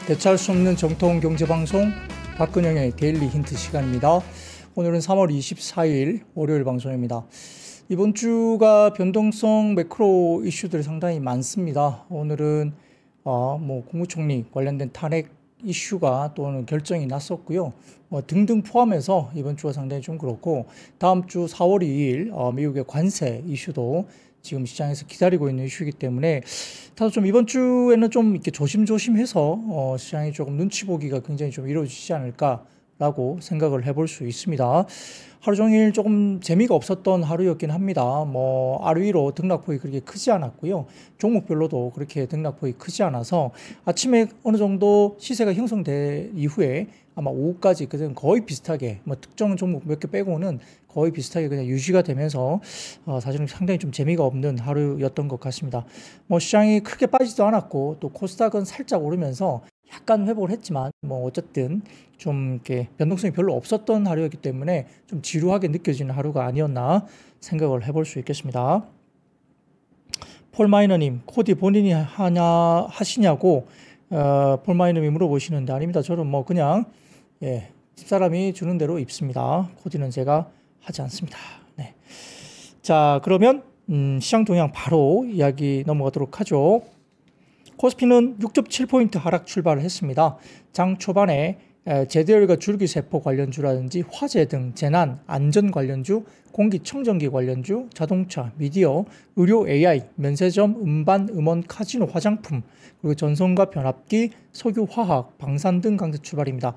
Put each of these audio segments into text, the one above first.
대체할 수 없는 정통 경제방송 박근영의 데일리 힌트 시간입니다. 오늘은 3월 24일 월요일 방송입니다. 이번 주가 변동성 매크로 이슈들이 상당히 많습니다. 오늘은 국무총리 관련된 탄핵 이슈가 또는 결정이 났었고요. 등등 포함해서 이번 주가 상당히 좀 그렇고, 다음 주 4월 2일 미국의 관세 이슈도 지금 시장에서 기다리고 있는 이슈이기 때문에 다소 좀 이번 주에는 좀 이렇게 조심조심해서 시장이 조금 눈치 보기가 굉장히 좀 이루어지지 않을까라고 생각을 해볼 수 있습니다. 하루 종일 조금 재미가 없었던 하루였긴 합니다. RW로 등락폭이 그렇게 크지 않았고요. 종목별로도 그렇게 등락폭이 크지 않아서 아침에 어느 정도 시세가 형성된 이후에 아마 오후까지 그냥 거의 비슷하게 특정 종목 몇 개 빼고는 거의 비슷하게 그냥 유지가 되면서 사실은 상당히 좀 재미가 없는 하루였던 것 같습니다. 시장이 크게 빠지도 않았고 또 코스닥은 살짝 오르면서 약간 회복을 했지만 어쨌든 좀 이렇게 변동성이 별로 없었던 하루였기 때문에 좀 지루하게 느껴지는 하루가 아니었나 생각을 해볼 수 있겠습니다. 폴 마이너님, 코디 본인이 하시냐고 폴 마이너님이 물어보시는데, 아닙니다. 저는 그냥 집사람이 주는 대로 입습니다. 코디는 제가 하지 않습니다. 네. 자, 그러면 시장 동향 바로 이야기 넘어가도록 하죠. 코스피는 6.7포인트 하락 출발을 했습니다. 장 초반에 제대열과 줄기세포 관련주라든지 화재 등 재난, 안전 관련주, 공기청정기 관련주, 자동차, 미디어, 의료 AI, 면세점, 음반, 음원, 카지노, 화장품, 그리고 전선과 변압기, 석유화학, 방산 등 강세 출발입니다.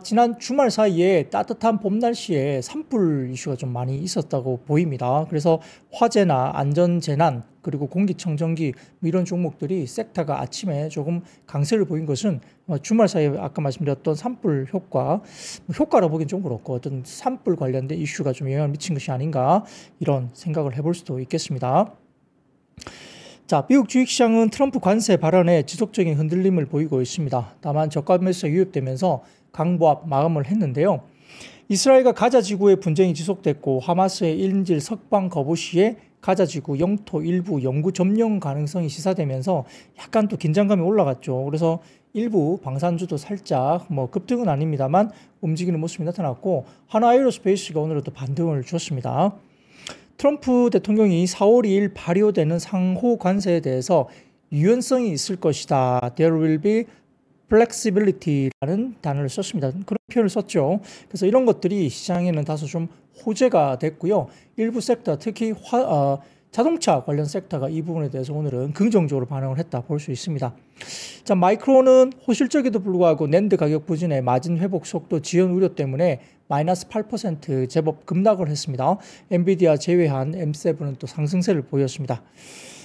지난 주말 사이에 따뜻한 봄 날씨에 산불 이슈가 좀 많이 있었다고 보입니다. 그래서 화재나 안전재난, 그리고 공기청정기 이런 종목들이 섹터가 아침에 조금 강세를 보인 것은 주말 사이에 아까 말씀드렸던 산불 효과라 보기엔 좀 그렇고 어떤 산불 관련된 이슈가 좀 영향을 미친 것이 아닌가, 이런 생각을 해볼 수도 있겠습니다. 자, 미국 주식시장은 트럼프 관세 발언에 지속적인 흔들림을 보이고 있습니다. 다만 저가 매수가 유입되면서 강보합 마감을 했는데요. 이스라엘과 가자 지구의 분쟁이 지속됐고 하마스의 인질 석방 거부 시에 가자 지구 영토 일부 영구 점령 가능성이 시사되면서 약간 또 긴장감이 올라갔죠. 그래서 일부 방산주도 살짝 급등은 아닙니다만 움직이는 모습이 나타났고, 하나에이로스페이스가 오늘은 또 반등을 줬습니다. 트럼프 대통령이 4월 2일 발효되는 상호 관세에 대해서 유연성이 있을 것이다. There will be flexibility라는 단어를 썼습니다. 그런 표현을 썼죠. 그래서 이런 것들이 시장에는 다소 좀 호재가 됐고요. 일부 섹터, 특히 자동차 관련 섹터가 이 부분에 대해서 오늘은 긍정적으로 반응을 했다 볼 수 있습니다. 자, 마이크론은 호실적에도 불구하고 낸드 가격 부진에 마진 회복 속도 지연 우려 때문에 마이너스 8% 제법 급락을 했습니다. 엔비디아 제외한 M7은 또 상승세를 보였습니다.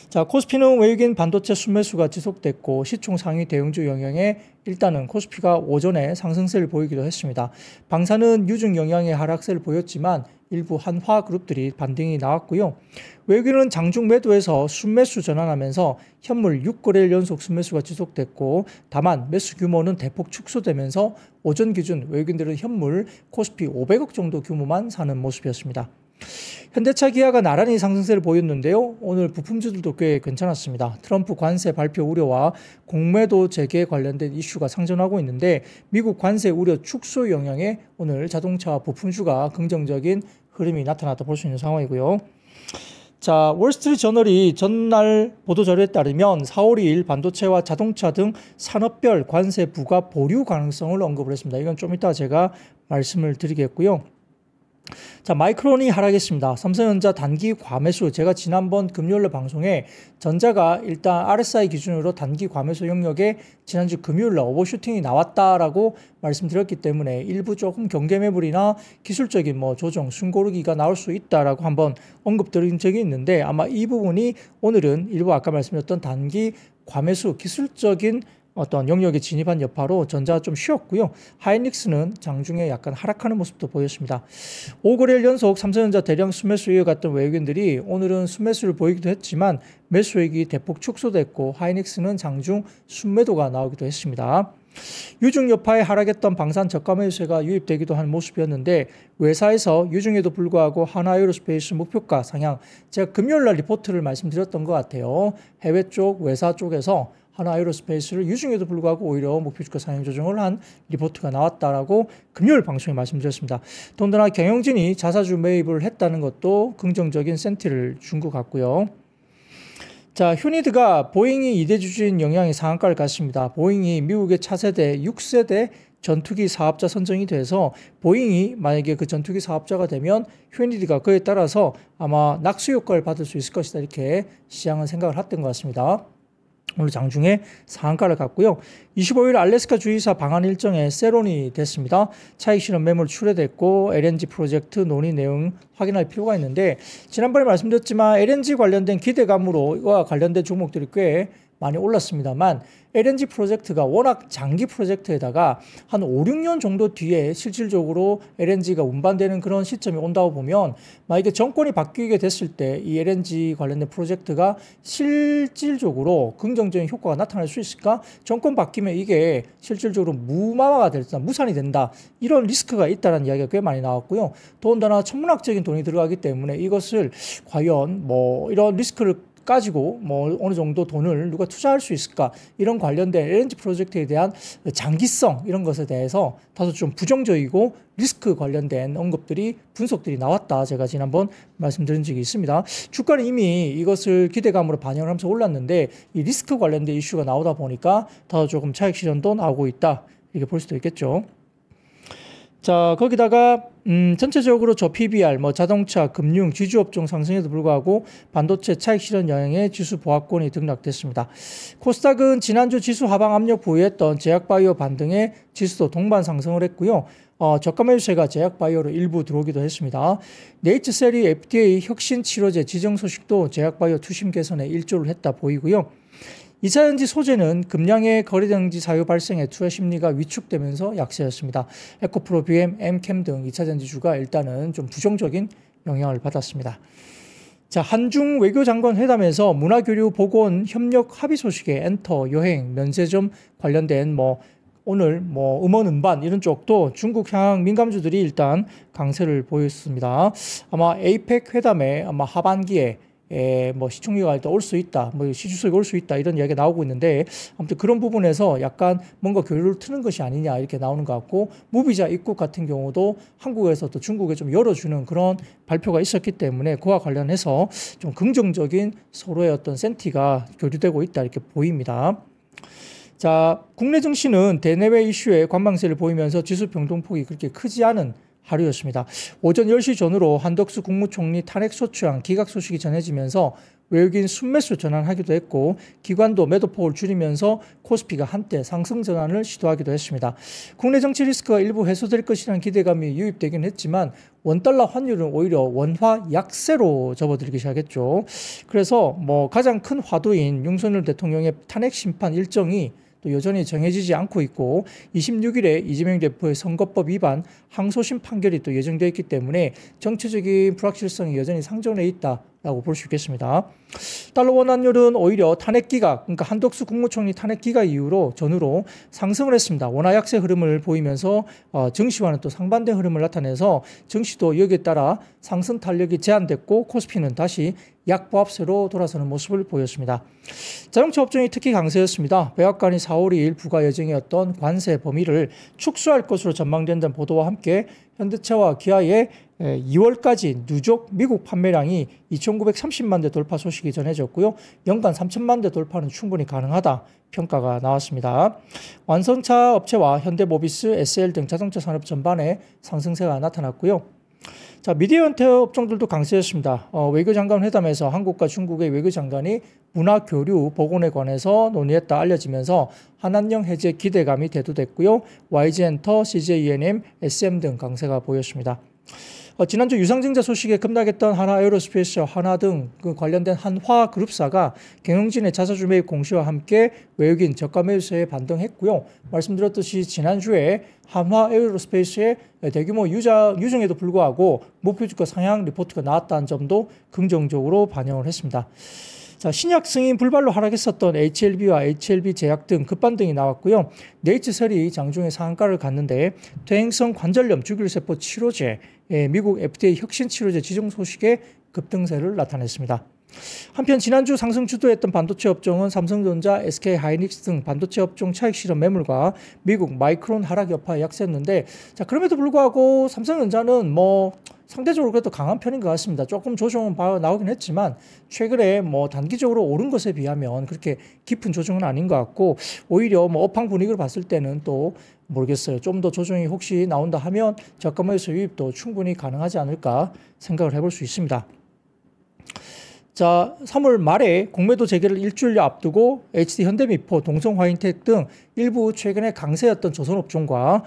자, 코스피는 외국인 반도체 순매수가 지속됐고 시총 상위 대형주 영향에 일단은 코스피가 오전에 상승세를 보이기도 했습니다. 방사는 유증 영향의 하락세를 보였지만 일부 한화 그룹들이 반등이 나왔고요. 외국인은 장중 매도에서 순매수 전환하면서 현물 6거래일 연속 순매수가 지속됐고, 다만 매수 규모는 대폭 축소되면서 오전 기준 외국인들은 현물 코스피 500억 정도 규모만 사는 모습이었습니다. 현대차, 기아가 나란히 상승세를 보였는데요. 오늘 부품주들도 꽤 괜찮았습니다. 트럼프 관세 발표 우려와 공매도 재개 관련된 이슈가 상존하고 있는데 미국 관세 우려 축소 영향에 오늘 자동차 부품주가 긍정적인 흐름이 나타났다 볼 수 있는 상황이고요. 자, 월스트리트 저널이 전날 보도자료에 따르면 4월 2일 반도체와 자동차 등 산업별 관세 부과 보류 가능성을 언급을 했습니다. 이건 좀 이따 제가 말씀을 드리겠고요. 자, 마이크론이 하락했습니다. 삼성전자 단기 과매수, 제가 지난번 금요일 방송에 전자가 일단 RSI 기준으로 단기 과매수 영역에 지난주 금요일 오버슈팅이 나왔다라고 말씀드렸기 때문에 일부 조금 경계 매물이나 기술적인 조정, 숨고르기가 나올 수 있다라고 한번 언급드린 적이 있는데, 아마 이 부분이 오늘은 일부 아까 말씀드렸던 단기 과매수 기술적인 어떤 영역에 진입한 여파로 전자가 좀 쉬었고요. 하이닉스는 장중에 약간 하락하는 모습도 보였습니다. 5거래일 연속 삼성전자 대량 순매수 이어갔던 외국인들이 오늘은 순매수를 보이기도 했지만 매수액이 대폭 축소됐고 하이닉스는 장중 순매도가 나오기도 했습니다. 유중 여파에 하락했던 방산 저가 매수세가 유입되기도 한 모습이었는데 외사에서 유중에도 불구하고 하나에이로스페이스 목표가 상향, 제가 금요일날 리포트를 말씀드렸던 것 같아요. 해외 쪽 외사 쪽에서 하나에어로스페이스를 유증에도 불구하고 오히려 목표 주가 상향 조정을 한 리포트가 나왔다라고 금요일 방송에 말씀드렸습니다. 더군다나 경영진이 자사주 매입을 했다는 것도 긍정적인 센티를 준 것 같고요. 자, 휴니드가 보잉이 2대 주주인 영향이 상한가를 갔습니다. 보잉이 미국의 차세대 6세대 전투기 사업자 선정이 돼서 보잉이 만약에 그 전투기 사업자가 되면 휴니드가 그에 따라서 아마 낙수 효과를 받을 수 있을 것이다. 이렇게 시장은 생각을 했던 것 같습니다. 오늘 장중에 상한가를 갔고요. 25일 알래스카 주의사 방한 일정에 세론이 됐습니다. 차익 실현 매물 출회됐고 LNG 프로젝트 논의 내용 확인할 필요가 있는데 지난번에 말씀드렸지만 LNG 관련된 기대감으로와 관련된 종목들이 꽤 많이 올랐습니다만 LNG 프로젝트가 워낙 장기 프로젝트에다가 한 5, 6년 정도 뒤에 실질적으로 LNG가 운반되는 그런 시점이 온다고 보면 만약에 정권이 바뀌게 됐을 때 이 LNG 관련된 프로젝트가 실질적으로 긍정적인 효과가 나타날 수 있을까? 정권 바뀌면 이게 실질적으로 무마가 된다, 무산이 된다. 이런 리스크가 있다는 이야기가 꽤 많이 나왔고요. 더군다나 천문학적인 돈이 들어가기 때문에 이것을 과연 뭐 이런 리스크를 가지고 뭐 어느 정도 돈을 누가 투자할 수 있을까 이런 관련된 LNG 프로젝트에 대한 장기성 이런 것에 대해서 다소 좀 부정적이고 리스크 관련된 언급들이 분석들이 나왔다. 제가 지난번 말씀드린 적이 있습니다. 주가는 이미 이것을 기대감으로 반영을 하면서 올랐는데 이 리스크 관련된 이슈가 나오다 보니까 더 조금 차익 실현도 나오고 있다. 이렇게 볼 수도 있겠죠. 자, 거기다가 전체적으로 저 PBR, 뭐 자동차, 금융, 지주업종 상승에도 불구하고 반도체 차익 실현 영향에 지수 보합권이 등락됐습니다. 코스닥은 지난주 지수 하방 압력 보유했던 제약바이오 반등에 지수도 동반 상승을 했고요. 저가 매수세가 제약바이오로 일부 들어오기도 했습니다. 네이처셀이 FDA 혁신 치료제 지정 소식도 제약바이오 투심 개선에 일조를 했다 보이고요. 2차전지 소재는 금량의 거래정지 사유 발생에 투자 심리가 위축되면서 약세였습니다. 에코프로, BM, 엠캠 등 2차전지주가 일단은 좀 부정적인 영향을 받았습니다. 자, 한중 외교장관 회담에서 문화교류 보건 협력 합의 소식에 엔터, 여행, 면세점 관련된 오늘 음원 음반 이런 쪽도 중국 향 민감주들이 일단 강세를 보였습니다. 아마 에이펙 회담에 아마 하반기에 시총리가 일단 올 수 있다, 시주석이 올 수 있다, 이런 이야기가 나오고 있는데, 아무튼 그런 부분에서 약간 뭔가 교류를 트는 것이 아니냐, 이렇게 나오는 것 같고, 무비자 입국 같은 경우도 한국에서 또 중국에 좀 열어주는 그런 발표가 있었기 때문에, 그와 관련해서 좀 긍정적인 서로의 어떤 센티가 교류되고 있다, 이렇게 보입니다. 자, 국내 증시는 대내외 이슈에 관망세를 보이면서 지수 변동폭이 그렇게 크지 않은 하루였습니다. 오전 10시 전후로 한덕수 국무총리 탄핵 소추안 기각 소식이 전해지면서 외국인 순매수 전환하기도 했고 기관도 매도폭을 줄이면서 코스피가 한때 상승 전환을 시도하기도 했습니다. 국내 정치 리스크가 일부 해소될 것이라는 기대감이 유입되긴 했지만 원달러 환율은 오히려 원화 약세로 접어들기 시작했죠. 그래서 가장 큰 화두인 윤석열 대통령의 탄핵 심판 일정이 또 여전히 정해지지 않고 있고 26일에 이재명 대표의 선거법 위반 항소심 판결이 또 예정되어 있기 때문에 정치적인 불확실성이 여전히 상존해 있다라고 볼 수 있겠습니다. 달러 원환율은 오히려 탄핵 기각, 그러니까 한덕수 국무총리 탄핵 기각 이후로 전후로 상승을 했습니다. 원화 약세 흐름을 보이면서 증시와는 또 상반된 흐름을 나타내서 증시도 여기에 따라 상승 탄력이 제한됐고 코스피는 다시 약보합세로 돌아서는 모습을 보였습니다. 자동차 업종이 특히 강세였습니다. 백악관이 4월 2일 부과 예정이었던 관세 범위를 축소할 것으로 전망된다는 보도와 함께 현대차와 기아의 2월까지 누적 미국 판매량이 2,930만 대 돌파 소식이 전해졌고요. 연간 3,000만 대 돌파는 충분히 가능하다 평가가 나왔습니다. 완성차 업체와 현대모비스, SL 등 자동차 산업 전반에 상승세가 나타났고요. 자, 미디어 현대 업종들도 강세였습니다. 외교장관 회담에서 한국과 중국의 외교장관이 문화교류 복원에 관해서 논의했다 알려지면서 한한령 해제 기대감이 대두됐고요. YG엔터, CJENM, SM 등 강세가 보였습니다. 지난주 유상증자 소식에 급락했던 하나에어로스페이스, 하나 등 그 관련된 한화그룹사가 경영진의 자사주 매입 공시와 함께 외국인 저가 매수세에 반등했고요. 말씀드렸듯이 지난주에 한화에어로스페이스의 대규모 유증에도 불구하고 목표주가 상향 리포트가 나왔다는 점도 긍정적으로 반영을 했습니다. 자, 신약 승인 불발로 하락했었던 HLB와 HLB 제약 등 급반등이 나왔고요. 네이처셀이 장중에 상한가를 갔는데 퇴행성 관절염 주기세포 치료제, 미국 FDA 혁신 치료제 지정 소식에 급등세를 나타냈습니다. 한편 지난주 상승 주도했던 반도체 업종은 삼성전자, SK하이닉스 등 반도체 업종 차익 실현 매물과 미국 마이크론 하락 여파에 약세였는데, 자, 그럼에도 불구하고 삼성전자는 뭐 상대적으로 그래도 강한 편인 것 같습니다. 조금 조정은 나오긴 했지만 최근에 뭐 단기적으로 오른 것에 비하면 그렇게 깊은 조정은 아닌 것 같고, 오히려 뭐 업황 분위기를 봤을 때는 또 모르겠어요. 좀 더 조정이 혹시 나온다 하면 저가에서 유입도 충분히 가능하지 않을까 생각을 해볼 수 있습니다. 자, 3월 말에 공매도 재개를 일주일여 앞두고 HD 현대미포, 동성화인텍 등 일부 최근에 강세였던 조선업종과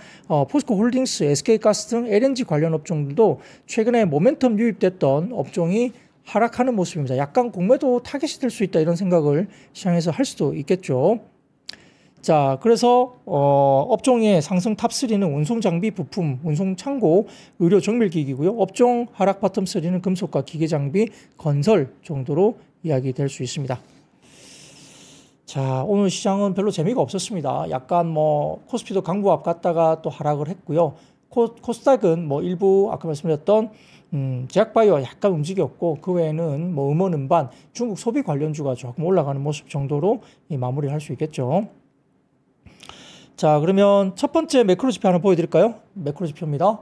포스코홀딩스, SK가스 등 LNG 관련 업종들도 최근에 모멘텀 유입됐던 업종이 하락하는 모습입니다. 약간 공매도 타겟이 될 수 있다 이런 생각을 시장에서 할 수도 있겠죠. 자, 그래서 업종의 상승 탑3는 운송장비 부품, 운송창고, 의료 정밀기기고요. 업종 하락 바텀 3는 금속과 기계장비, 건설 정도로 이야기될 수 있습니다. 자, 오늘 시장은 별로 재미가 없었습니다. 약간 뭐 코스피도 강보합 갔다가 또 하락을 했고요. 코스닥은 뭐 일부 아까 말씀드렸던 제약바이오가 약간 움직였고, 그 외에는 뭐 음원 음반, 중국 소비 관련주가 조금 올라가는 모습 정도로 마무리를 할 수 있겠죠. 자, 그러면 첫 번째 매크로 지표 하나 보여드릴까요? 매크로 지표입니다.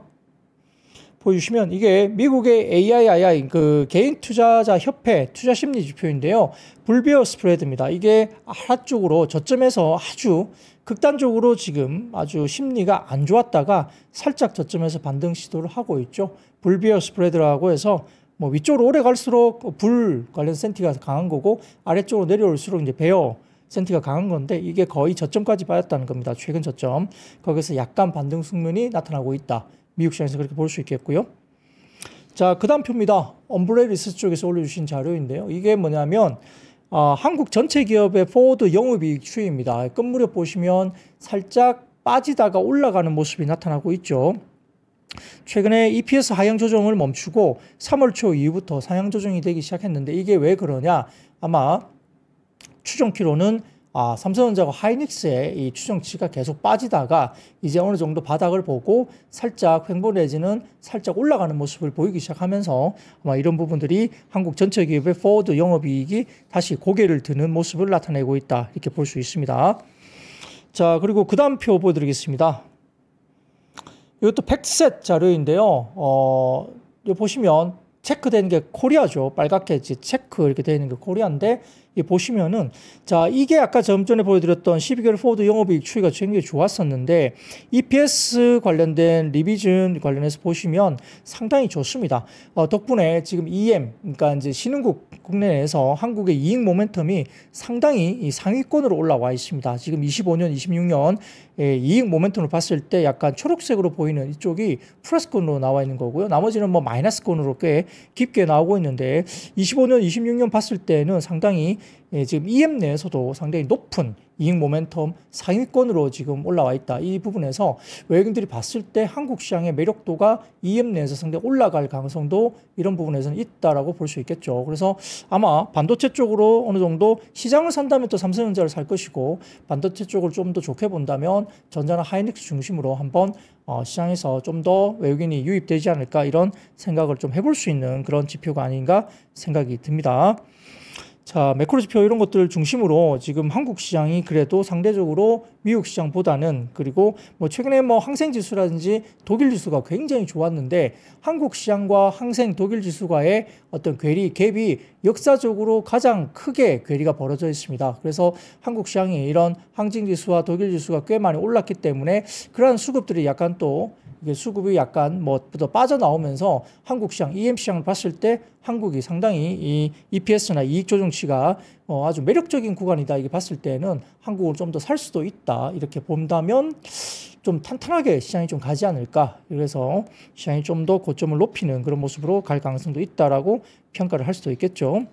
보여주시면 이게 미국의 AIII 그 개인 투자자 협회 투자 심리 지표인데요. 불비어 스프레드입니다. 이게 하락 쪽으로 저점에서 아주 극단적으로 지금 아주 심리가 안 좋았다가 살짝 저점에서 반등 시도를 하고 있죠. 불비어 스프레드라고 해서 뭐 위쪽으로 오래 갈수록 불 관련 센티가 강한 거고, 아래쪽으로 내려올수록 이제 베어 센티가 강한 건데, 이게 거의 저점까지 빠졌다는 겁니다. 최근 저점. 거기서 약간 반등 측면이 나타나고 있다. 미국 시장에서 그렇게 볼 수 있겠고요. 자, 그 다음 표입니다. 엄브레 리서치 쪽에서 올려주신 자료인데요. 이게 뭐냐면 한국 전체 기업의 포워드 영업이익 추이입니다. 끝무렵 보시면 살짝 빠지다가 올라가는 모습이 나타나고 있죠. 최근에 EPS 하향 조정을 멈추고 3월 초 이후부터 상향 조정이 되기 시작했는데, 이게 왜 그러냐? 아마 추정키로는 삼성전자와 하이닉스의 이 추정치가 계속 빠지다가 이제 어느 정도 바닥을 보고 살짝 횡보 내지는 살짝 올라가는 모습을 보이기 시작하면서 아마 이런 부분들이 한국 전체 기업의 포워드 영업이익이 다시 고개를 드는 모습을 나타내고 있다, 이렇게 볼 수 있습니다. 자, 그리고 그 다음 표 보여드리겠습니다. 이것도 팩트셋 자료인데요. 여기 보시면 체크된 게 코리아죠. 빨갛게 체크 이렇게 되어 있는 게 코리아인데, 이 보시면은, 자, 이게 아까 좀 전에 보여드렸던 12개월 포워드 영업이익 추이가 굉장히 좋았었는데, EPS 관련된 리비전 관련해서 보시면 상당히 좋습니다. 덕분에 지금 EM, 그러니까 이제 신흥국 국내에서 한국의 이익 모멘텀이 상당히 이 상위권으로 올라와 있습니다. 지금 25년, 26년 이익 모멘텀을 봤을 때 약간 초록색으로 보이는 이쪽이 플러스권으로 나와 있는 거고요. 나머지는 뭐 마이너스권으로 꽤 깊게 나오고 있는데, 25년, 26년 봤을 때는 상당히 지금 EM 내에서도 상당히 높은 이익 모멘텀 상위권으로 지금 올라와 있다. 이 부분에서 외국인들이 봤을 때 한국 시장의 매력도가 EM 내에서 상당히 올라갈 가능성도 이런 부분에서는 있다라고 볼 수 있겠죠. 그래서 아마 반도체 쪽으로 어느 정도 시장을 산다면 또 삼성전자를 살 것이고, 반도체 쪽을 좀 더 좋게 본다면 전자나 하이닉스 중심으로 한번 시장에서 좀 더 외국인이 유입되지 않을까, 이런 생각을 좀 해볼 수 있는 그런 지표가 아닌가 생각이 듭니다. 자, 매크로 지표 이런 것들을 중심으로 지금 한국 시장이 그래도 상대적으로 미국 시장보다는, 그리고 뭐 최근에 뭐 항생 지수라든지 독일 지수가 굉장히 좋았는데, 한국 시장과 항생 독일 지수과의 어떤 갭이 역사적으로 가장 크게 괴리가 벌어져 있습니다. 그래서 한국 시장이 이런 항생 지수와 독일 지수가 꽤 많이 올랐기 때문에 그러한 수급들이 약간 또 이게 수급이 약간 뭐 더 빠져나오면서 한국 시장, EM 시장을 봤을 때 한국이 상당히 이 EPS나 이익 조정치가 아주 매력적인 구간이다, 이게 봤을 때는 한국을 좀 더 살 수도 있다, 이렇게 본다면 좀 탄탄하게 시장이 좀 가지 않을까. 그래서 시장이 좀 더 고점을 높이는 그런 모습으로 갈 가능성도 있다라고 평가를 할 수도 있겠죠.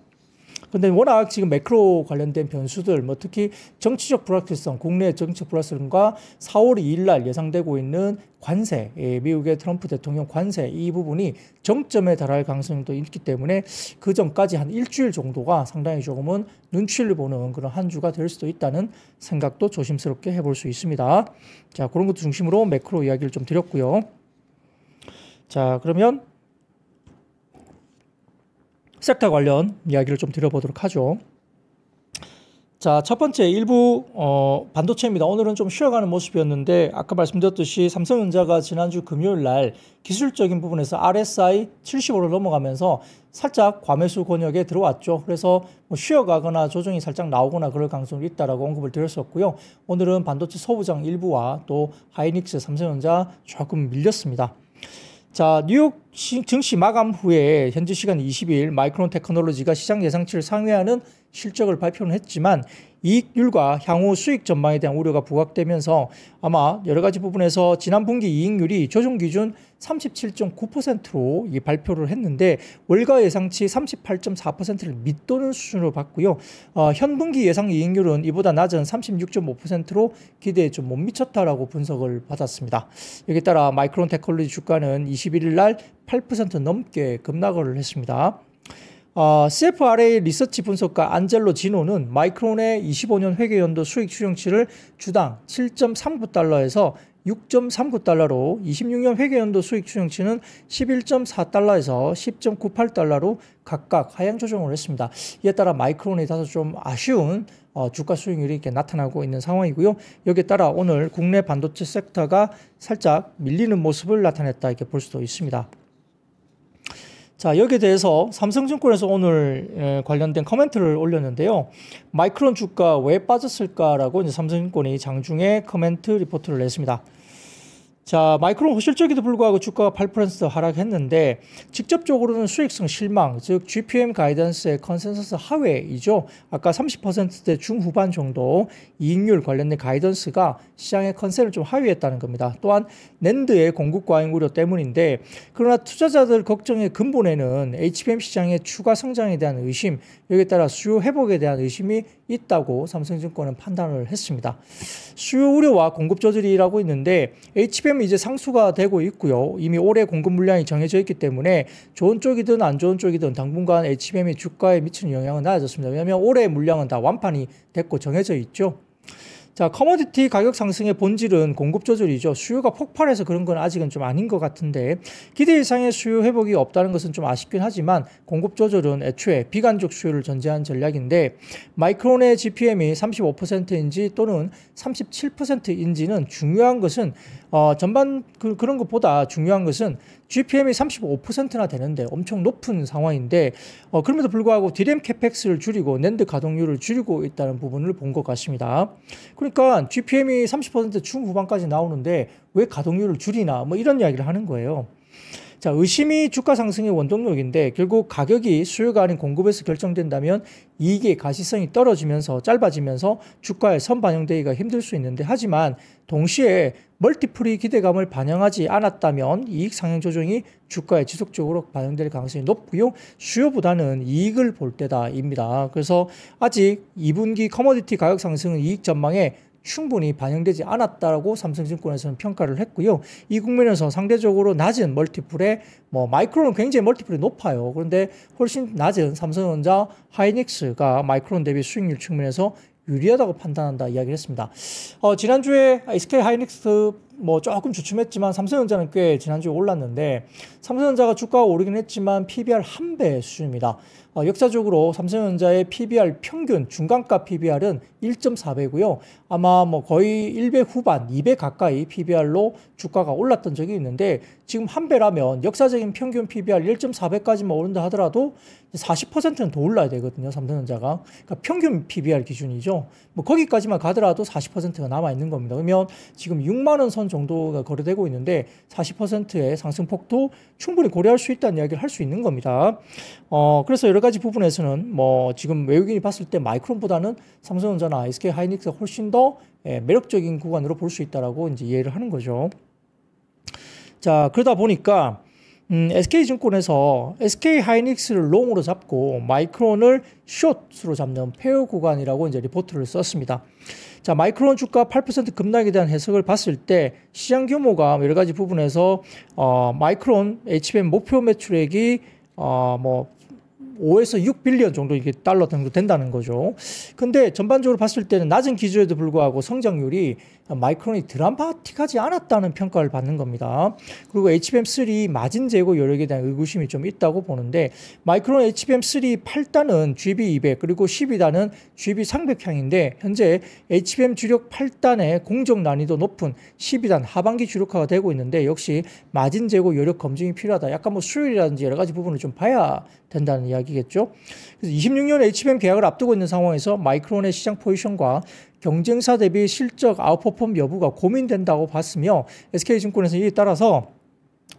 근데 워낙 지금 매크로 관련된 변수들, 뭐 특히 정치적 불확실성, 국내 정치적 불확실성과 4월 2일 날 예상되고 있는 관세, 미국의 트럼프 대통령 관세, 이 부분이 정점에 달할 가능성도 있기 때문에 그 전까지 한 일주일 정도가 상당히 조금은 눈치를 보는 그런 한 주가 될 수도 있다는 생각도 조심스럽게 해볼 수 있습니다. 자, 그런 것도 중심으로 매크로 이야기를 좀 드렸고요. 자, 그러면 섹터 관련 이야기를 좀 드려보도록 하죠. 자, 첫 번째 일부 반도체입니다. 오늘은 좀 쉬어가는 모습이었는데 아까 말씀드렸듯이 삼성전자가 지난주 금요일 날 기술적인 부분에서 RSI 75를 넘어가면서 살짝 과매수 권역에 들어왔죠. 그래서 뭐 쉬어가거나 조정이 살짝 나오거나 그럴 가능성이 있다라고 언급을 드렸었고요. 오늘은 반도체 소부장 일부와 또 하이닉스, 삼성전자 조금 밀렸습니다. 자, 뉴욕 증시 마감 후에 현지 시간 20일 마이크론 테크놀로지가 시장 예상치를 상회하는 실적을 발표는 했지만 이익률과 향후 수익 전망에 대한 우려가 부각되면서 아마 여러 가지 부분에서 지난 분기 이익률이 조정 기준 37.9%로 발표를 했는데 월가 예상치 38.4%를 밑도는 수준으로 봤고요. 현 분기 예상 이익률은 이보다 낮은 36.5%로 기대에 좀 못 미쳤다라고 분석을 받았습니다. 여기에 따라 마이크론 테크놀로지 주가는 21일 날 8% 넘게 급락을 했습니다. CFRA 리서치 분석가 안젤로 지노는 마이크론의 25년 회계연도 수익 추정치를 주당 7.39달러에서 6.39달러로 26년 회계연도 수익 추정치는 11.4달러에서 10.98달러로 각각 하향 조정을 했습니다. 이에 따라 마이크론이 다소 좀 아쉬운 주가 수익률이 이렇게 나타나고 있는 상황이고요. 여기에 따라 오늘 국내 반도체 섹터가 살짝 밀리는 모습을 나타냈다 이렇게 볼 수도 있습니다. 자, 여기에 대해서 삼성증권에서 오늘 관련된 코멘트를 올렸는데요. 마이크론 주가 왜 빠졌을까라고 이제 삼성증권이 장중에 코멘트 리포트를 냈습니다. 자, 마이크론 호실적에도 불구하고 주가가 8% 하락했는데 직접적으로는 수익성 실망, 즉 GPM 가이던스의 컨센서스 하회이죠. 아까 30%대 중후반 정도 이익률 관련된 가이던스가 시장의 컨센을 좀 하회했다는 겁니다. 또한 낸드의 공급 과잉 우려 때문인데 그러나 투자자들 걱정의 근본에는 HBM 시장의 추가 성장에 대한 의심, 여기에 따라 수요 회복에 대한 의심이 있다고 삼성증권은 판단을 했습니다. 수요 우려와 공급 조절이라고 있는데 HBM이 이제 상수가 되고 있고요. 이미 올해 공급 물량이 정해져 있기 때문에 좋은 쪽이든 안 좋은 쪽이든 당분간 HBM이 주가에 미치는 영향은 낮아졌습니다. 왜냐하면 올해 물량은 다 완판이 됐고 정해져 있죠. 자, 커머디티 가격 상승의 본질은 공급 조절이죠. 수요가 폭발해서 그런 건 아직은 좀 아닌 것 같은데 기대 이상의 수요 회복이 없다는 것은 좀 아쉽긴 하지만 공급 조절은 애초에 비관적 수요를 전제한 전략인데 마이크론의 GPM이 35%인지 또는 37%인지는 중요한 것은 전반 그런 것보다 중요한 것은 GPM이 35%나 되는데 엄청 높은 상황인데 그럼에도 불구하고 DRAM 캐펙스를 줄이고 낸드 가동률을 줄이고 있다는 부분을 본 것 같습니다. 그러니까 GPM이 30% 중후반까지 나오는데 왜 가동률을 줄이나 뭐 이런 이야기를 하는 거예요. 자, 의심이 주가 상승의 원동력인데 결국 가격이 수요가 아닌 공급에서 결정된다면 이익의 가시성이 떨어지면서 짧아지면서 주가에 선반영되기가 힘들 수 있는데 하지만 동시에 멀티플이 기대감을 반영하지 않았다면 이익 상향 조정이 주가에 지속적으로 반영될 가능성이 높고요. 수요보다는 이익을 볼 때다입니다. 그래서 아직 2분기 커머디티 가격 상승은 이익 전망에 충분히 반영되지 않았다고 삼성증권에서는 평가를 했고요. 이 국면에서 상대적으로 낮은 멀티플에 마이크론은 굉장히 멀티플이 높아요. 그런데 훨씬 낮은 삼성전자, 하이닉스가 마이크론 대비 수익률 측면에서 유리하다고 판단한다 이야기를 했습니다. 지난주에 SK 하이닉스 조금 주춤했지만 삼성전자는 꽤 지난주에 올랐는데 삼성전자가 주가가 오르긴 했지만 PBR 1배 수준입니다. 역사적으로 삼성전자의 PBR 평균 중간가 PBR은 1.4배고요. 아마 거의 1배 후반, 2배 가까이 PBR로 주가가 올랐던 적이 있는데 지금 1배라면 역사적인 평균 PBR 1.4배까지만 오른다 하더라도 40%는 더 올라야 되거든요. 삼성전자가. 그러니까 평균 PBR 기준이죠. 거기까지만 가더라도 40%가 남아있는 겁니다. 그러면 지금 6만 원 선 정도가 거래되고 있는데 40%의 상승폭도 충분히 고려할 수 있다는 이야기를 할 수 있는 겁니다. 그래서 여러 가지 부분에서는 지금 외국인이 봤을 때 마이크론보다는 삼성전자나 SK 하이닉스가 훨씬 더 매력적인 구간으로 볼 수 있다라고 이제 이해를 하는 거죠. 자, 그러다 보니까 SK증권에서 SK 하이닉스를 롱으로 잡고 마이크론을 숏으로 잡는 페어 구간이라고 이제 리포트를 썼습니다. 자, 마이크론 주가 8% 급락에 대한 해석을 봤을 때 시장 규모가 여러 가지 부분에서 마이크론 HBM 목표 매출액이 5에서 6빌리언 정도 이게 달러 정도 된다는 거죠. 근데 전반적으로 봤을 때는 낮은 기준에도 불구하고 성장률이 마이크론이 드라마틱하지 않았다는 평가를 받는 겁니다. 그리고 HBM3 마진 제고 여력에 대한 의구심이 좀 있다고 보는데 마이크론 HBM3 8단은 GB200 그리고 12단은 GB300향인데 현재 HBM 주력 8단의 공정 난이도 높은 12단 하반기 주력화가 되고 있는데 역시 마진 제고 여력 검증이 필요하다. 약간 뭐 수율이라든지 여러 가지 부분을 좀 봐야 된다는 이야기겠죠. 그래서 26년 HBM 계약을 앞두고 있는 상황에서 마이크론의 시장 포지션과 경쟁사 대비 실적 아웃퍼폼 여부가 고민된다고 봤으며 SK증권에서 이에 따라서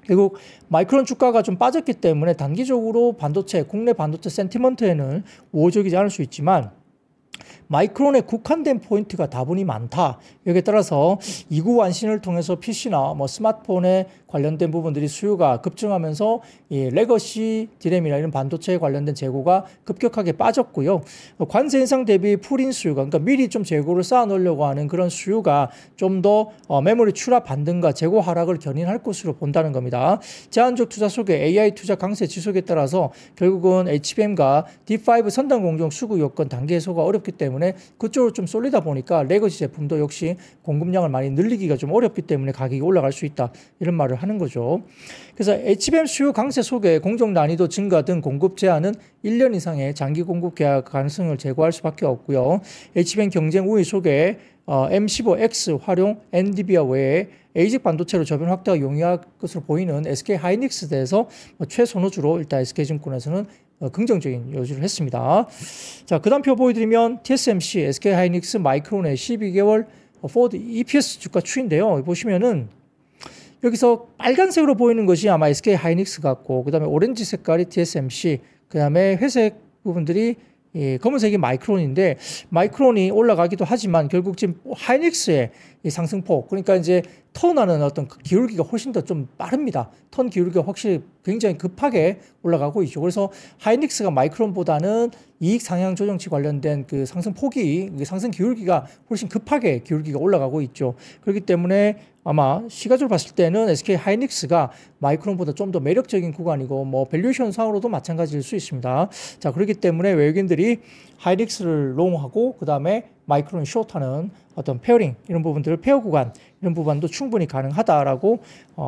결국 마이크론 주가가 좀 빠졌기 때문에 단기적으로 국내 반도체 센티먼트에는 우호적이지 않을 수 있지만 마이크론의 국한된 포인트가 다분히 많다. 여기에 따라서 이구 완신을 통해서 PC나 뭐 스마트폰에 관련된 부분들이 수요가 급증하면서 이 레거시 디램이나 이런 반도체에 관련된 재고가 급격하게 빠졌고요. 관세 인상 대비 풀인 수요가 그러니까 미리 좀 재고를 쌓아 놓으려고 하는 그런 수요가 좀 더 메모리 출하 반등과 재고 하락을 견인할 것으로 본다는 겁니다. 제한적 투자 속에 AI 투자 강세 지속에 따라서 결국은 HBM과 D5 선단 공정 수급 요건 단계 해소가 어렵기 때문에 그쪽으로 좀 쏠리다 보니까 레거시 제품도 역시 공급량을 많이 늘리기가 좀 어렵기 때문에 가격이 올라갈 수 있다. 이런 말을 하는 거죠. 그래서 HBM 수요 강세 속에 공정 난이도 증가 등 공급 제한은 1년 이상의 장기 공급 계약 가능성을 제고할 수밖에 없고요. HBM 경쟁 우위 속에 M15X 활용 NDB와 외에 ASIC 반도체로 저변 확대가 용이할 것으로 보이는 SK 하이닉스에 대해서 최선호주로 일단 SK증권에서는 긍정적인 여지를 했습니다. 자, 그 다음 표 보여드리면 TSMC, SK 하이닉스, 마이크론의 12개월 포워드 EPS 주가 추인데요. 보시면은 여기서 빨간색으로 보이는 것이 아마 SK 하이닉스 같고 그 다음에 오렌지 색깔이 TSMC, 그 다음에 회색 부분들이 검은색이 마이크론인데 마이크론이 올라가기도 하지만 결국 지금 하이닉스의 이 상승폭 그러니까 이제 턴하는 어떤 기울기가 훨씬 더 좀 빠릅니다. 턴 기울기가 확실히 굉장히 급하게 올라가고 있죠. 그래서 하이닉스가 마이크론보다는 이익 상향 조정치 관련된 그 상승폭이 상승 기울기가 훨씬 급하게 기울기가 올라가고 있죠. 그렇기 때문에 아마 시가적으로 봤을 때는 SK 하이닉스가 마이크론보다 좀 더 매력적인 구간이고 뭐 밸류에이션 상으로도 마찬가지일 수 있습니다. 자, 그렇기 때문에 외국인들이 하이닉스를 롱하고 그 다음에 마이크론 숏하는 어떤 페어링 이런 부분들을 페어 구간 이런 부분도 충분히 가능하다라고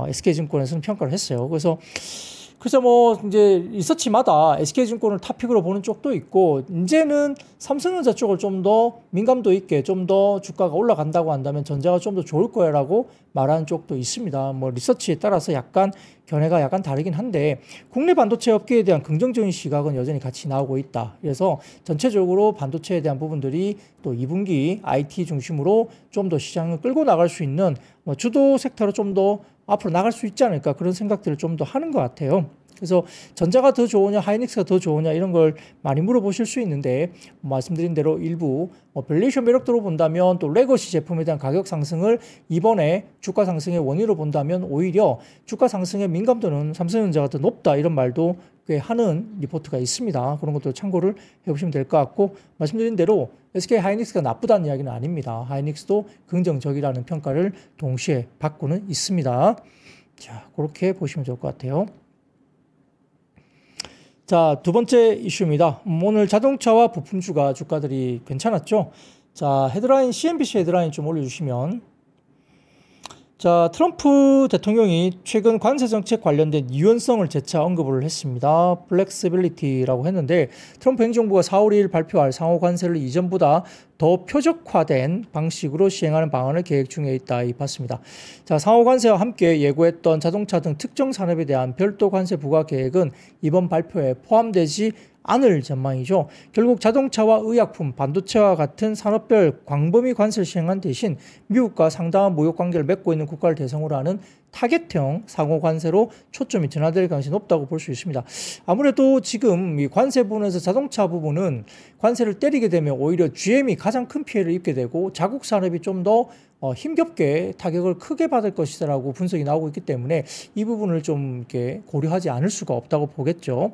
SK증권에서는 평가를 했어요. 그래서 뭐 이제 리서치마다 SK증권을 탑픽으로 보는 쪽도 있고 이제는 삼성전자 쪽을 좀 더 민감도 있게 좀 더 주가가 올라간다고 한다면 전자가 좀 더 좋을 거야라고 말하는 쪽도 있습니다. 뭐 리서치에 따라서 약간 견해가 약간 다르긴 한데 국내 반도체 업계에 대한 긍정적인 시각은 여전히 같이 나오고 있다. 그래서 전체적으로 반도체에 대한 부분들이 또 2분기 IT 중심으로 좀 더 시장을 끌고 나갈 수 있는 뭐 주도 섹터로 좀 더 앞으로 나갈 수 있지 않을까 그런 생각들을 좀 더 하는 것 같아요. 그래서 전자가 더 좋으냐 하이닉스가 더 좋으냐 이런 걸 많이 물어보실 수 있는데 말씀드린 대로 일부 밸류에이션 매력도로 본다면 또 레거시 제품에 대한 가격 상승을 이번에 주가 상승의 원인으로 본다면 오히려 주가 상승의 민감도는 삼성전자가 더 높다 이런 말도 꽤 하는 리포트가 있습니다. 그런 것도 참고를 해보시면 될 것 같고 말씀드린 대로 SK 하이닉스가 나쁘다는 이야기는 아닙니다. 하이닉스도 긍정적이라는 평가를 동시에 받고는 있습니다. 자, 그렇게 보시면 좋을 것 같아요. 자, 두 번째 이슈입니다. 오늘 자동차와 부품주가 주가들이 괜찮았죠. 자, 헤드라인 CNBC 헤드라인 좀 올려주시면 자, 트럼프 대통령이 최근 관세 정책 관련된 유연성을 재차 언급을 했습니다. 플렉시빌리티라고 했는데 트럼프 행정부가 4월 2일 발표할 상호 관세를 이전보다 더 표적화된 방식으로 시행하는 방안을 계획 중에 있다 봤습니다. 자, 상호 관세와 함께 예고했던 자동차 등 특정 산업에 대한 별도 관세 부과 계획은 이번 발표에 포함되지 않을 전망이죠. 결국 자동차와 의약품, 반도체와 같은 산업별 광범위 관세를 시행한 대신 미국과 상당한 무역 관계를 맺고 있는 국가를 대상으로 하는 타겟형 상호 관세로 초점이 전환될 가능성이 높다고 볼 수 있습니다. 아무래도 지금 이 관세 부분에서 자동차 부분은 관세를 때리게 되면 오히려 GM이 가장 큰 피해를 입게 되고 자국 산업이 좀 더 힘겹게 타격을 크게 받을 것이라고 분석이 나오고 있기 때문에 이 부분을 좀 이렇게 고려하지 않을 수가 없다고 보겠죠.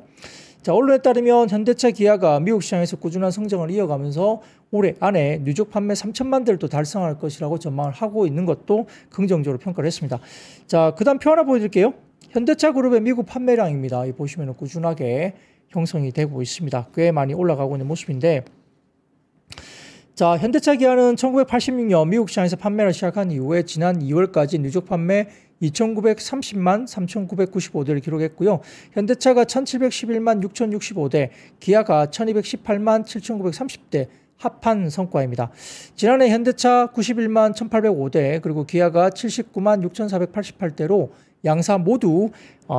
자, 언론에 따르면 현대차, 기아가 미국 시장에서 꾸준한 성장을 이어가면서 올해 안에 누적 판매 3천만 대를 또 달성할 것이라고 전망을 하고 있는 것도 긍정적으로 평가를 했습니다. 자, 그 다음 표 하나 보여드릴게요. 현대차 그룹의 미국 판매량입니다. 보시면 꾸준하게 형성이 되고 있습니다. 꽤 많이 올라가고 있는 모습인데 자, 현대차 기아는 1986년 미국 시장에서 판매를 시작한 이후에 지난 2월까지 누적 판매 2,930만 3,995대를 기록했고요. 현대차가 1,711만 6,065대, 기아가 1,218만 7,930대 합한 성과입니다. 지난해 현대차 91만 1,805대, 그리고 기아가 79만 6,488대로 양사 모두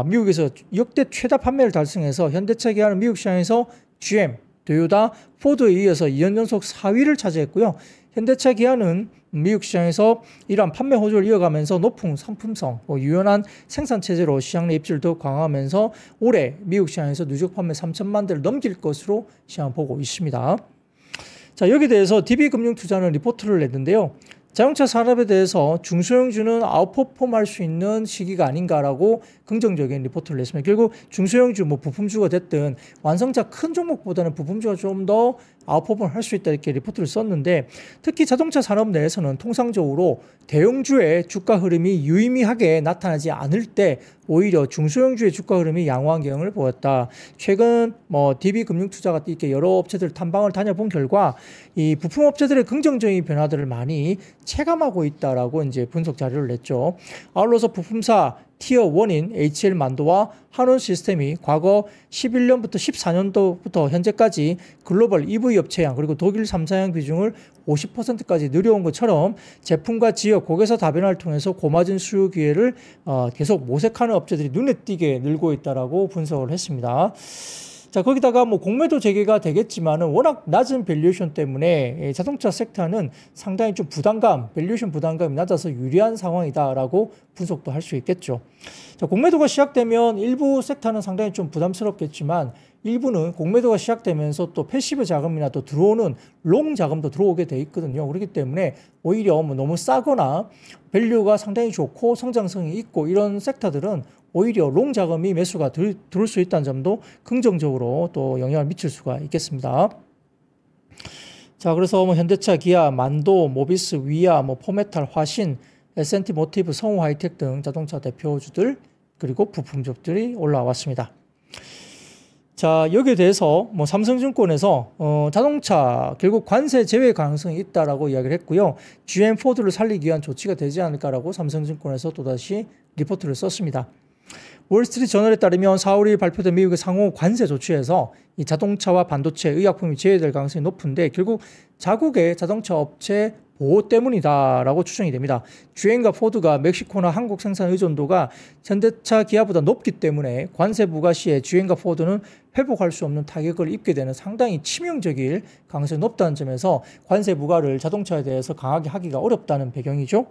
미국에서 역대 최다 판매를 달성해서 현대차 기아는 미국 시장에서 GM, 토요타, 포드에 이어서 2년 연속 4위를 차지했고요. 현대차 기아는 미국 시장에서 이러한 판매 호조를 이어가면서 높은 상품성, 유연한 생산체제로 시장 내 입지를 더욱 강화하면서 올해 미국 시장에서 누적 판매 3천만 대를 넘길 것으로 시장 보고 있습니다. 자, 여기에 대해서 DB금융투자는 리포트를 냈는데요. 자동차 산업에 대해서 중소형주는 아웃퍼폼할 수 있는 시기가 아닌가라고 긍정적인 리포트를 냈습니다. 결국 중소형주, 부품주가 됐든 완성차 큰 종목보다는 부품주가 좀 더 아웃퍼폼을 할 수 있다 이렇게 리포트를 썼는데, 특히 자동차 산업 내에서는 통상적으로 대형주의 주가 흐름이 유의미하게 나타나지 않을 때 오히려 중소형주의 주가 흐름이 양호한 경향을 보였다. 최근 DB금융투자가 이렇게 여러 업체들 탐방을 다녀본 결과 이 부품업체들의 긍정적인 변화들을 많이 체감하고 있다라고 이제 분석 자료를 냈죠. 아울러서 부품사 티어 1인 HL만도와 한원 시스템이 과거 11년부터 14년도부터 현재까지 글로벌 EV 업체양 그리고 독일 3사양 비중을 50%까지 늘려온 것처럼 제품과 지역, 고객사 다변화를 통해서 고마진 수요 기회를 계속 모색하는 업체들이 눈에 띄게 늘고 있다라고 분석을 했습니다. 자, 거기다가 공매도 재개가 되겠지만은 워낙 낮은 밸류에이션 때문에 자동차 섹터는 상당히 좀 밸류에이션 부담감이 낮아서 유리한 상황이다라고 분석도 할 수 있겠죠. 자, 공매도가 시작되면 일부 섹터는 상당히 좀 부담스럽겠지만 일부는 공매도가 시작되면서 또 패시브 자금이나 또 들어오는 롱 자금도 들어오게 돼 있거든요. 그렇기 때문에 오히려 너무 싸거나 밸류가 상당히 좋고 성장성이 있고 이런 섹터들은 오히려 롱 자금이 매수가 들어올 수 있다는 점도 긍정적으로 또 영향을 미칠 수가 있겠습니다. 자, 그래서 현대차, 기아, 만도, 모비스, 위아, 포메탈, 화신, S&T 모티브, 성우 하이텍 등 자동차 대표주들 그리고 부품주들이 올라왔습니다. 자, 여기에 대해서 삼성증권에서 자동차 결국 관세 제외 가능성이 있다라고 이야기를 했고요. GM 포드를 살리기 위한 조치가 되지 않을까라고 삼성증권에서 또다시 리포트를 썼습니다. 월스트리트 저널에 따르면 4월 2일 발표된 미국의 상호 관세 조치에서 이 자동차와 반도체, 의약품이 제외될 가능성이 높은데 결국 자국의 자동차 업체 보호 때문이다라고 추정이 됩니다. GM과 포드가 멕시코나 한국 생산 의존도가 현대차, 기아보다 높기 때문에 관세 부과 시에 GM과 포드는 회복할 수 없는 타격을 입게 되는 상당히 치명적일 가능성이 높다는 점에서 관세 부과를 자동차에 대해서 강하게 하기가 어렵다는 배경이죠.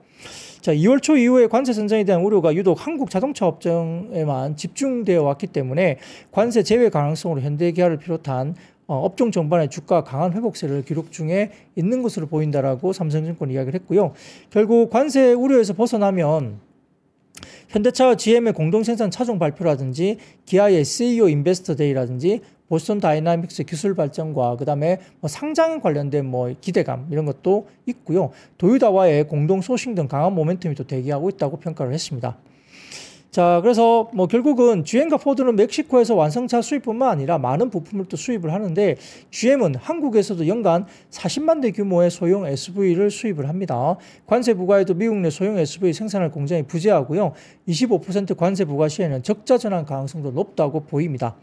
자, 2월 초 이후에 관세 선정에 대한 우려가 유독 한국 자동차 업종에만 집중되어 왔기 때문에 관세 제외 가능성으로 현대기아를 비롯한 업종 전반의 주가 강한 회복세를 기록 중에 있는 것으로 보인다라고 삼성증권 이야기를 했고요. 결국 관세 우려에서 벗어나면 현대차와 GM의 공동생산 차종 발표라든지 기아의 CEO 인베스터 데이라든지 보스턴 다이나믹스 기술 발전과 그다음에 상장 관련된 기대감 이런 것도 있고요. 도요타와의 공동 소싱 등 강한 모멘텀이 또 대기하고 있다고 평가를 했습니다. 자, 그래서 결국은 GM과 포드는 멕시코에서 완성차 수입뿐만 아니라 많은 부품을 또 수입을 하는데 GM은 한국에서도 연간 40만 대 규모의 소형 SUV를 수입을 합니다. 관세 부과에도 미국 내 소형 SUV 생산할 공장이 부재하고요. 25% 관세 부과 시에는 적자 전환 가능성도 높다고 보입니다.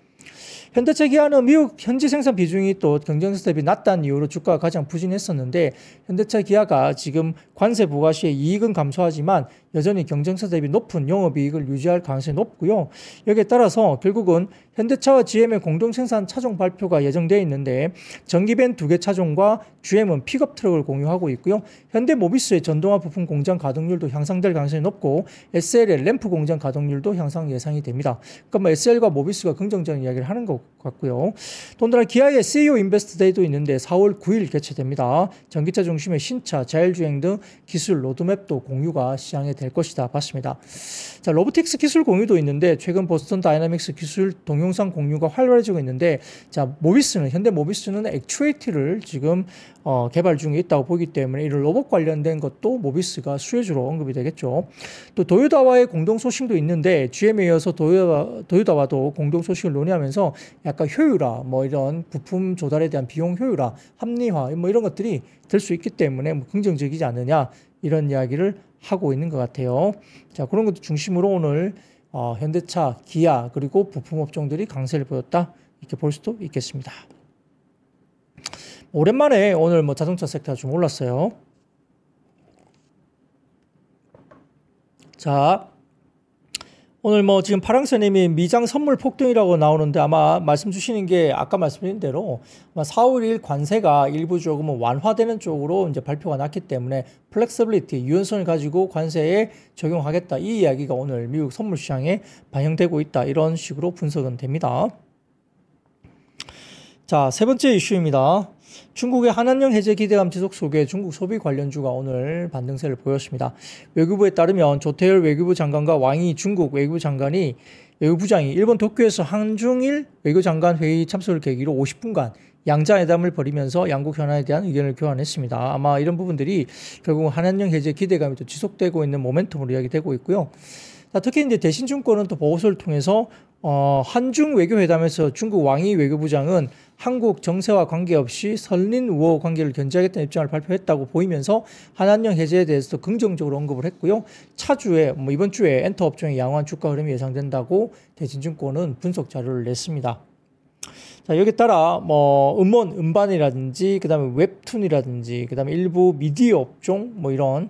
현대차, 기아는 미국 현지 생산 비중이 또 경쟁사 대비 낮다는 이유로 주가가 가장 부진했었는데 현대차, 기아가 지금 관세 부과 시에 이익은 감소하지만 여전히 경쟁사 대비 높은 영업이익을 유지할 가능성이 높고요. 여기에 따라서 결국은 현대차와 GM의 공동생산 차종 발표가 예정되어 있는데 전기밴 2개 차종과 GM은 픽업 트럭을 공유하고 있고요. 현대모비스의 전동화 부품 공장 가동률도 향상될 가능성이 높고 SL의 램프 공장 가동률도 향상 예상이 됩니다. 그러니까 SL과 모비스가 긍정적인 이야기를 하는 것 같고요. 더군다나 기아의 CEO 인베스트 데이도 있는데 4월 9일 개최됩니다. 전기차 중심의 신차, 자율주행 등 기술 로드맵도 공유가 시장에 될 것이다 봤습니다. 자, 로보틱스 기술 공유도 있는데 최근 보스턴 다이나믹스 기술 동영상 공유가 활발해지고 있는데 자, 현대모비스는 액추에이터를 지금 개발 중에 있다고 보기 때문에 이런 로봇 관련된 것도 모비스가 수혜주로 언급이 되겠죠. 또 도요타와의 공동 소싱도 있는데 GM에 이어서 도요타와도 공동 소싱을 논의하면서 약간 효율화, 뭐 이런 부품 조달에 대한 비용 효율화, 합리화, 뭐 이런 것들이 될 수 있기 때문에 뭐 긍정적이지 않느냐 이런 이야기를 하고 있는 것 같아요. 자, 그런 것도 중심으로 오늘 현대차, 기아 그리고 부품 업종들이 강세를 보였다 이렇게 볼 수도 있겠습니다. 오랜만에 오늘 뭐 자동차 섹터가 좀 올랐어요. 자, 오늘 뭐 지금 파랑새님이 미장 선물 폭등이라고 나오는데 아마 말씀 주시는 게 아까 말씀드린 대로 아마 4, 5일 관세가 일부 조금은 완화되는 쪽으로 이제 발표가 났기 때문에 플렉서빌리티, 유연성을 가지고 관세에 적용하겠다. 이 이야기가 오늘 미국 선물 시장에 반영되고 있다. 이런 식으로 분석은 됩니다. 자, 세 번째 이슈입니다. 중국의 한한령 해제 기대감 지속 속에 중국 소비 관련주가 오늘 반등세를 보였습니다. 외교부에 따르면 조태열 외교부 장관과 왕이 중국 외교부장이 일본 도쿄에서 한중일 외교장관 회의 참석을 계기로 50분간 양자회담을 벌이면서 양국 현안에 대한 의견을 교환했습니다. 아마 이런 부분들이 결국 한한령 해제 기대감이 또 지속되고 있는 모멘텀으로 이야기되고 있고요. 자, 특히 이제 대신증권은 또 보고서를 통해서 한중 외교회담에서 중국 왕이 외교부장은 한국 정세와 관계없이 설린 우호 관계를 견제하겠다는 입장을 발표했다고 보이면서 한한령 해제에 대해서도 긍정적으로 언급을 했고요. 차주에 이번 주에 엔터 업종의 양호한 주가 흐름이 예상된다고 대신증권은 분석 자료를 냈습니다. 자, 여기에 따라 음원, 음반이라든지 그다음에 웹툰이라든지 그다음에 일부 미디어 업종 이런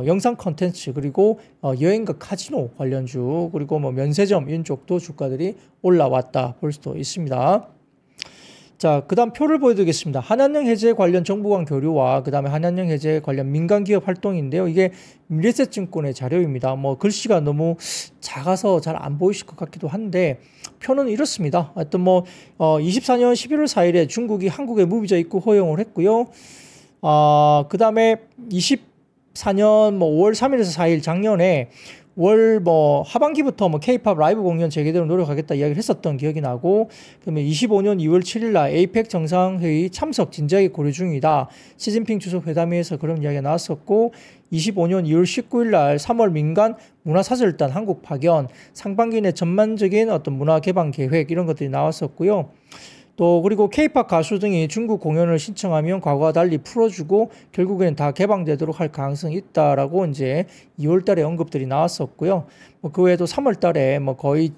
영상 콘텐츠 그리고 여행과 카지노 관련주 그리고 면세점 이런 쪽도 주가들이 올라왔다 볼 수도 있습니다. 자, 그 다음 표를 보여드리겠습니다. 한한령 해제 관련 정부 간 교류와 그 다음에 한한령 해제 관련 민간기업 활동인데요. 이게 미래에셋증권의 자료입니다. 글씨가 너무 작아서 잘 안 보이실 것 같기도 한데 표는 이렇습니다. 하여튼 24년 11월 4일에 중국이 한국에 무비자 입국 허용을 했고요. 그 다음에 24년 5월 3일에서 4일 작년에 월 하반기부터 K-팝 라이브 공연 재개대로 노력하겠다 이야기를 했었던 기억이 나고, 그다음에 25년 2월 7일 날 에이펙 정상회의 참석 진지하게 고려 중이다. 시진핑 주석 회담회에서 그런 이야기가 나왔었고, 25년 2월 19일 날 3월 민간 문화사절단 한국 파견, 상반기 내 전반적인 어떤 문화 개방 계획 이런 것들이 나왔었고요. 또 그리고 K-팝 가수 등이 중국 공연을 신청하면 과거와 달리 풀어주고 결국에는 다 개방되도록 할 가능성이 있다라고 이제 2월 달에 언급들이 나왔었고요. 그 외에도 3월 달에 거의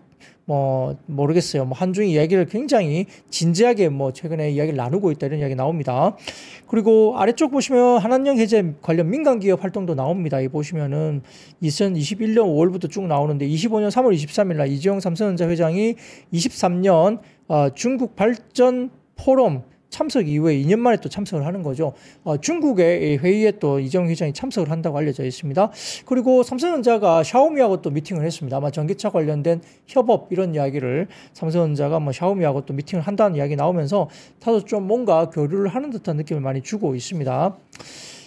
모르겠어요. 한중이 이야기를 굉장히 진지하게 최근에 이야기를 나누고 있다 이런 이야기 나옵니다. 그리고 아래쪽 보시면 한한령 해제 관련 민간기업 활동도 나옵니다. 이 보시면은 2021년 5월부터 쭉 나오는데 25년 3월 23일 날 이재용 삼성전자 회장이 23년 중국 발전 포럼 참석 이후에 2년 만에 또 참석을 하는 거죠. 중국의 회의에 또 이재용 회장이 참석을 한다고 알려져 있습니다. 그리고 삼성전자가 샤오미하고 또 미팅을 했습니다. 아마 전기차 관련된 협업 이런 이야기를 삼성전자가 샤오미하고 또 미팅을 한다는 이야기 나오면서 다소 좀 뭔가 교류를 하는 듯한 느낌을 많이 주고 있습니다.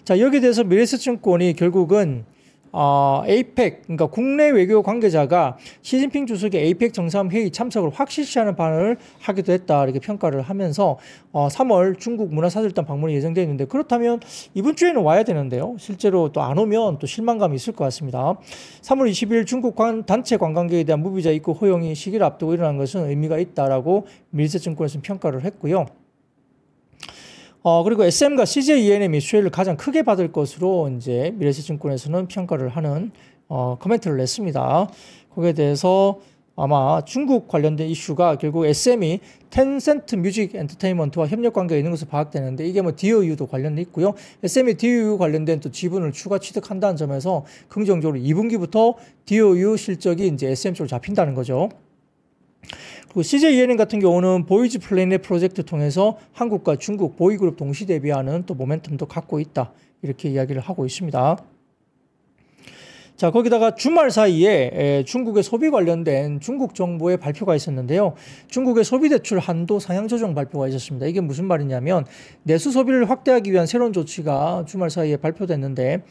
자, 여기에 대해서 미래에셋증권이 결국은 에이펙, 그러니까 국내 외교 관계자가 시진핑 주석의 에이펙 정상회의 참석을 확실시하는 발언을 하기도 했다 이렇게 평가를 하면서 3월 중국 문화사절단 방문이 예정되어 있는데, 그렇다면 이번 주에는 와야 되는데요. 실제로 또 안 오면 또 실망감이 있을 것 같습니다. 3월 20일 중국 단체 관광객에 대한 무비자 입국 허용이 시기를 앞두고 일어난 것은 의미가 있다라고 미래에셋증권에서는 평가를 했고요. 그리고 SM과 CJ ENM이 수혜를 가장 크게 받을 것으로 이제 미래에셋증권에서는 평가를 하는 코멘트를 냈습니다. 거기에 대해서 아마 중국 관련된 이슈가 결국 SM이 텐센트 뮤직 엔터테인먼트와 협력 관계가 있는 것으로 파악되는데, 이게 DOU도 관련돼 있고요. SM이 DOU 관련된 또 지분을 추가 취득한다는 점에서 긍정적으로 2분기부터 DOU 실적이 이제 SM 쪽으로 잡힌다는 거죠. 그리고 CJ ENM 같은 경우는 보이즈 플래닛 프로젝트 통해서 한국과 중국 보이그룹 동시 대비하는 또 모멘텀도 갖고 있다 이렇게 이야기를 하고 있습니다. 자, 거기다가 주말 사이에 중국의 소비 관련된 중국 정부의 발표가 있었는데요. 중국의 소비 대출 한도 상향 조정 발표가 있었습니다. 이게 무슨 말이냐면 내수 소비를 확대하기 위한 새로운 조치가 주말 사이에 발표됐는데,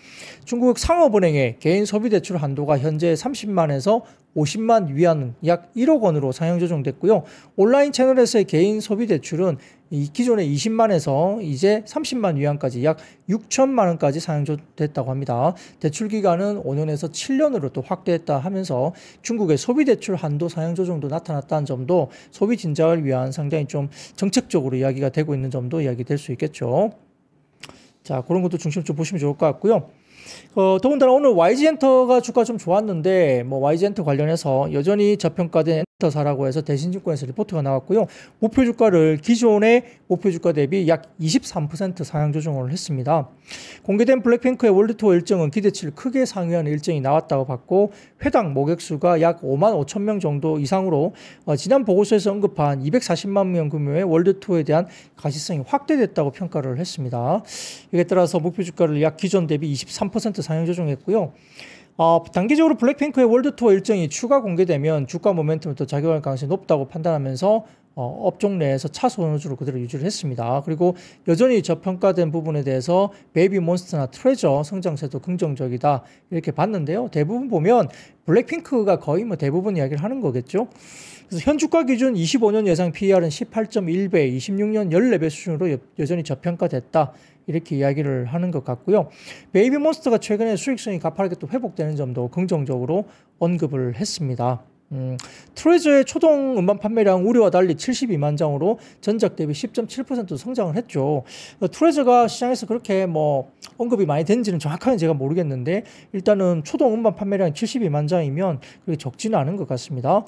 중국 상업은행의 개인 소비 대출 한도가 현재 30만에서 50만 위안 약 1억 원으로 상향 조정됐고요. 온라인 채널에서의 개인 소비 대출은 기존의 20만에서 이제 30만 위안까지 약 6천만 원까지 상향됐다고 합니다. 대출 기간은 5년에서 7년으로 또 확대했다 하면서 중국의 소비 대출 한도 상향 조정도 나타났다는 점도 소비 진작을 위한 상당히 좀 정책적으로 이야기가 되고 있는 점도 이야기될 수 있겠죠. 자, 그런 것도 중심으로 좀 보시면 좋을 것 같고요. 더군다나 오늘 YG엔터가 주가 좀 좋았는데 뭐 YG엔터 관련해서 여전히 저평가된 엔터사라고 해서 대신증권에서 리포트가 나왔고요. 목표 주가를 기존의 목표 주가 대비 약 23% 상향 조정을 했습니다. 공개된 블랙핑크의 월드투어 일정은 기대치를 크게 상회하는 일정이 나왔다고 봤고 회당 모객수가 약 5만 5천 명 정도 이상으로 지난 보고서에서 언급한 240만 명 규모의 월드투어에 대한 가시성이 확대됐다고 평가를 했습니다. 이에 따라서 목표 주가를 약 기존 대비 23% 상향 조정했고요. 단기적으로 블랙핑크의 월드투어 일정이 추가 공개되면 주가 모멘텀이 더 작용할 가능성이 높다고 판단하면서 업종 내에서 차선호주로 그대로 유지를 했습니다. 그리고 여전히 저평가된 부분에 대해서 베이비몬스터나 트레저 성장세도 긍정적이다 이렇게 봤는데요. 대부분 보면 블랙핑크가 거의 뭐 대부분 이야기를 하는 거겠죠. 그래서 현 주가 기준 25년 예상 PER은 18.1배, 26년 14배 수준으로 여전히 저평가됐다. 이렇게 이야기를 하는 것 같고요. 베이비몬스터가 최근에 수익성이 가파르게 또 회복되는 점도 긍정적으로 언급을 했습니다. 트레저의 초동 음반 판매량 우려와 달리 72만 장으로 전작 대비 10.7% 성장을 했죠. 트레저가 시장에서 그렇게 뭐 언급이 많이 된지는 정확하게 제가 모르겠는데 일단은 초동 음반 판매량 72만 장이면 그렇게 적지는 않은 것 같습니다.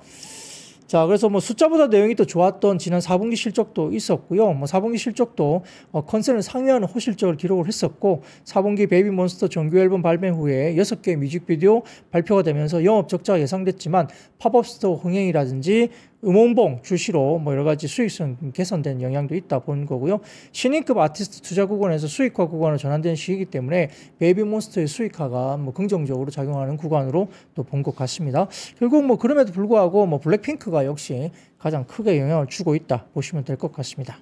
자, 그래서 뭐 숫자보다 내용이 더 좋았던 지난 4분기 실적도 있었고요. 뭐 4분기 실적도 컨센을 상회하는 호실적을 기록을 했었고 4분기 베이비몬스터 정규 앨범 발매 후에 6개의 뮤직비디오 발표가 되면서 영업 적자가 예상됐지만 팝업 스토어 흥행이라든지 음원봉 출시로 뭐 여러 가지 수익성 개선된 영향도 있다 보는 거고요. 신인급 아티스트 투자 구간에서 수익화 구간으로 전환된 시기이기 때문에 베이비몬스터의 수익화가 뭐 긍정적으로 작용하는 구간으로 또 본 것 같습니다. 결국 뭐 그럼에도 불구하고 뭐 블랙핑크가 역시 가장 크게 영향을 주고 있다 보시면 될 것 같습니다.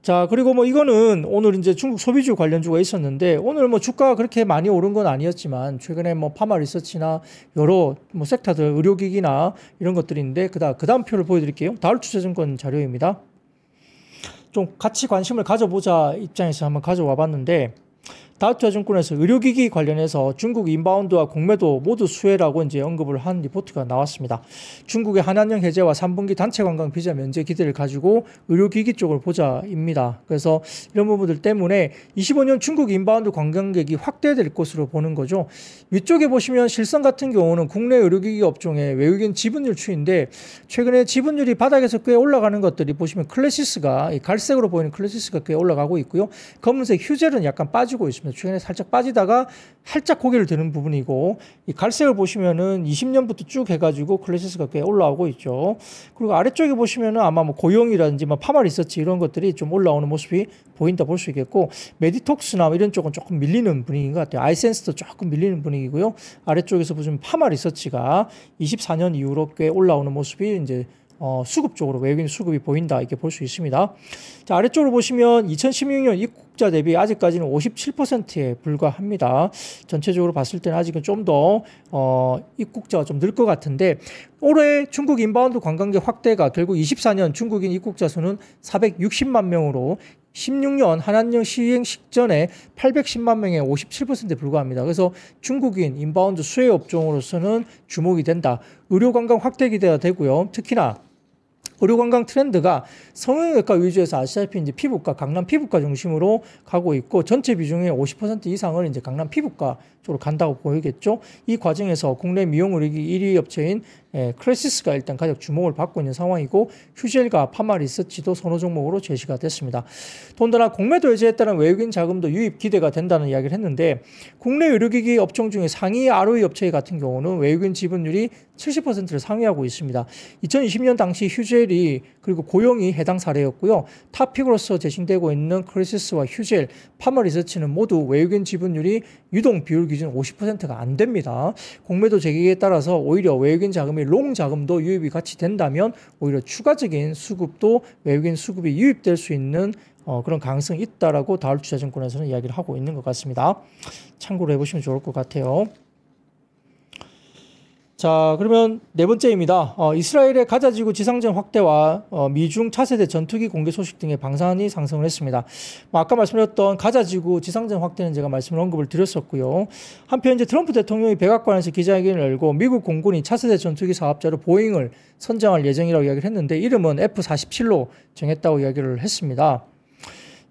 자, 그리고 뭐 이거는 오늘 이제 중국 소비주 관련주가 있었는데 오늘 뭐 주가가 그렇게 많이 오른 건 아니었지만 최근에 뭐 파마 리서치나 여러 뭐 섹터들 의료기기나 이런 것들인데 그 다음 표를 보여드릴게요. 다울투자증권 자료입니다. 좀 같이 관심을 가져보자 입장에서 한번 가져와 봤는데 다우투자증권에서 의료기기 관련해서 중국 인바운드와 공매도 모두 수혜라고 이제 언급을 한 리포트가 나왔습니다. 중국의 한한령 해제와 3분기 단체 관광 비자 면제 기대를 가지고 의료기기 쪽을 보자입니다. 그래서 이런 부분들 때문에 25년 중국 인바운드 관광객이 확대될 것으로 보는 거죠. 위쪽에 보시면 실성 같은 경우는 국내 의료기기 업종의 외국인 지분율 추이인데 최근에 지분율이 바닥에서 꽤 올라가는 것들이 보시면 클래시스가 갈색으로 보이는 클래시스가 꽤 올라가고 있고요. 검은색 휴젤은 약간 빠지고 있습니다. 최근에 살짝 빠지다가 살짝 고개를 드는 부분이고 이 갈색을 보시면은 20년부터 쭉 해가지고 클래시스가 꽤 올라오고 있죠. 그리고 아래쪽에 보시면은 아마 뭐 고용이라든지 뭐 파마 리서치 이런 것들이 좀 올라오는 모습이 보인다 볼 수 있겠고 메디톡스나 이런 쪽은 조금 밀리는 분위기인 것 같아요. 아이센스도 조금 밀리는 분위기고요. 아래쪽에서 보시면 파마 리서치가 24년 이후로 꽤 올라오는 모습이 이제 수급 쪽으로 외국인 수급이 보인다 이렇게 볼 수 있습니다. 자, 아래쪽으로 보시면 2016년 입국자 대비 아직까지는 57%에 불과합니다. 전체적으로 봤을 때는 아직은 좀 더 입국자가 좀 늘 것 같은데 올해 중국 인바운드 관광객 확대가 결국 24년 중국인 입국자 수는 460만 명으로 16년 한한령 시행 직전에 810만 명의 57%에 불과합니다. 그래서 중국인 인바운드 수혜 업종으로서는 주목이 된다. 의료관광 확대 기대가 되고요. 특히나 의료관광 트렌드가 성형외과 위주에서 아시다시피 이제 피부과, 강남 피부과 중심으로 가고 있고 전체 비중의 50% 이상을 이제 강남 피부과 쪽으로 간다고 보이겠죠. 이 과정에서 국내 미용 의료기 1위 업체인 클래시스가 일단 가장 주목을 받고 있는 상황이고 휴젤과 파마 리서치도 선호 종목으로 제시가 됐습니다. 더군다나 공매도 해제에 따른 외국인 자금도 유입 기대가 된다는 이야기를 했는데 국내 의료기기 업종 중에 상위 ROE 업체 같은 경우는 외국인 지분율이 70%를 상회하고 있습니다. 2020년 당시 휴젤이 그리고 고용이 해당 사례였고요. 탑픽으로서 제시되고 있는 클래시스와 휴젤, 파마 리서치는 모두 외국인 지분율이 유동 비율 기준 50%가 안 됩니다. 공매도 재개에 따라서 오히려 외국인 자금이 롱 자금도 유입이 같이 된다면 오히려 추가적인 수급도 외국인 수급이 유입될 수 있는 그런 가능성이 있다라고 다울투자증권에서는 이야기를 하고 있는 것 같습니다. 참고로 해보시면 좋을 것 같아요. 자, 그러면 네 번째입니다. 이스라엘의 가자지구 지상전 확대와 미중 차세대 전투기 공개 소식 등의 방산이 상승을 했습니다. 아까 말씀드렸던 가자지구 지상전 확대는 제가 말씀을 언급을 드렸었고요. 한편 이제 트럼프 대통령이 백악관에서 기자회견을 열고 미국 공군이 차세대 전투기 사업자로 보잉을 선정할 예정이라고 이야기를 했는데 이름은 F-47로 정했다고 이야기를 했습니다.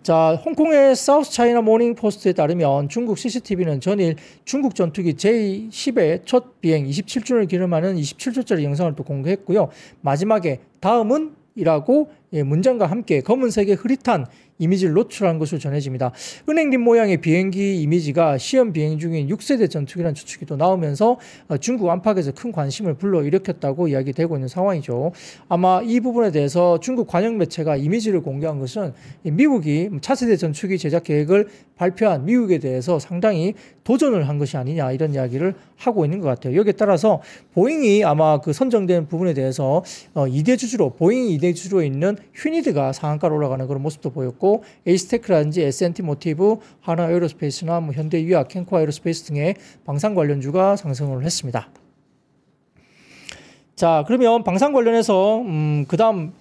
자, 홍콩의 사우스 차이나 모닝 포스트에 따르면 중국 CCTV는 전일 중국 전투기 J-10의 첫 비행 27주년을 기념하는 27초짜리 영상을 또 공개했고요. 마지막에 다음은 이라고 문장과 함께 검은색의 흐릿한 이미지를 노출한 것으로 전해집니다. 은행잎 모양의 비행기 이미지가 시험 비행 중인 6세대 전투기라는 추측이 또 나오면서 중국 안팎에서 큰 관심을 불러일으켰다고 이야기되고 있는 상황이죠. 아마 이 부분에 대해서 중국 관영 매체가 이미지를 공개한 것은 미국이 차세대 전투기 제작 계획을 발표한 미국에 대해서 상당히 도전을 한 것이 아니냐 이런 이야기를 하고 있는 것 같아요. 여기에 따라서 보잉이 아마 그 선정된 부분에 대해서 2대 주주로 보잉이 2대 주주로 있는 휴니드가 상한가로 올라가는 그런 모습도 보였고 에이스테크라든지 S&T 모티브, 하나 에어로스페이스나 현대유약, 캔코 에어로스페이스 등의 방산 관련주가 상승을 했습니다. 자, 그러면 방산 관련해서 그 다음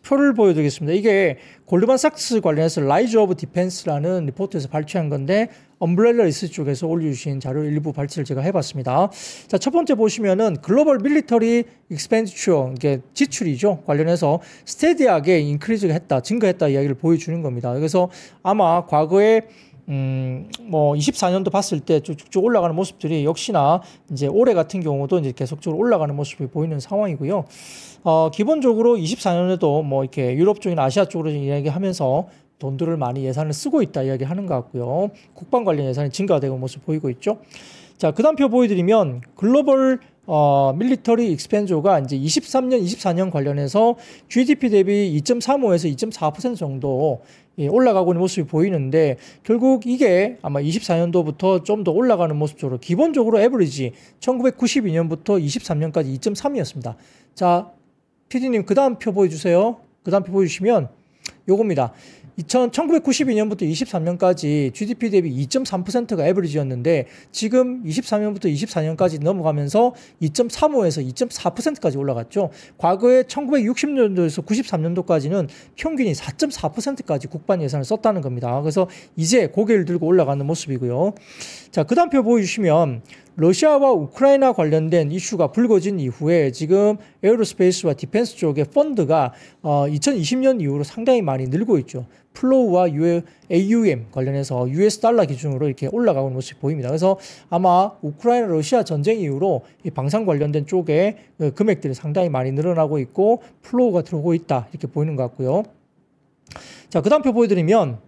표를 보여드리겠습니다. 이게 골드만삭스 관련해서 라이즈 오브 디펜스라는 리포트에서 발췌한 건데 엄브렐라 리서치 쪽에서 올려주신 자료 일부 발췌를 제가 해봤습니다. 자, 첫 번째 보시면은 글로벌 밀리터리 익스펜디처, 이게 지출이죠. 관련해서 스테디하게 인크리즈가 했다, 증가했다 이야기를 보여주는 겁니다. 그래서 아마 과거에 24년도 봤을 때 쭉쭉 올라가는 모습들이 역시나 이제 올해 같은 경우도 이제 계속적으로 올라가는 모습이 보이는 상황이고요. 기본적으로 24년에도 이렇게 유럽 쪽이나 아시아 쪽으로 이야기하면서 돈들을 많이 예산을 쓰고 있다 이야기하는 것 같고요. 국방 관련 예산이 증가되고 있는 모습 보이고 있죠. 자, 그 다음 표 보여드리면 글로벌 밀리터리 익스펜조가 이제 23년, 24년 관련해서 GDP 대비 2.35에서 2.4% 정도 올라가고 있는 모습이 보이는데 결국 이게 아마 24년도부터 좀 더 올라가는 모습적으로 기본적으로 에버리지 1992년부터 23년까지 2.3이었습니다. 자, PD님 그 다음 표 보여주세요. 그 다음 표 보여주시면 요겁니다. 1992년부터 23년까지 GDP 대비 2.3%가 에버리지였는데 지금 23년부터 24년까지 넘어가면서 2.35에서 2.4%까지 올라갔죠. 과거에 1960년도에서 93년도까지는 평균이 4.4%까지 국방 예산을 썼다는 겁니다. 그래서 이제 고개를 들고 올라가는 모습이고요. 자, 그 다음 표 보여주시면 러시아와 우크라이나 관련된 이슈가 불거진 이후에 지금 에어로스페이스와 디펜스 쪽의 펀드가 2020년 이후로 상당히 많이 늘고 있죠. 플로우와 AUM 관련해서 US 달러 기준으로 이렇게 올라가는 모습이 보입니다. 그래서 아마 우크라이나 러시아 전쟁 이후로 이 방산 관련된 쪽에 금액들이 상당히 많이 늘어나고 있고 플로우가 들어오고 있다 이렇게 보이는 것 같고요. 자, 그 다음 표 보여드리면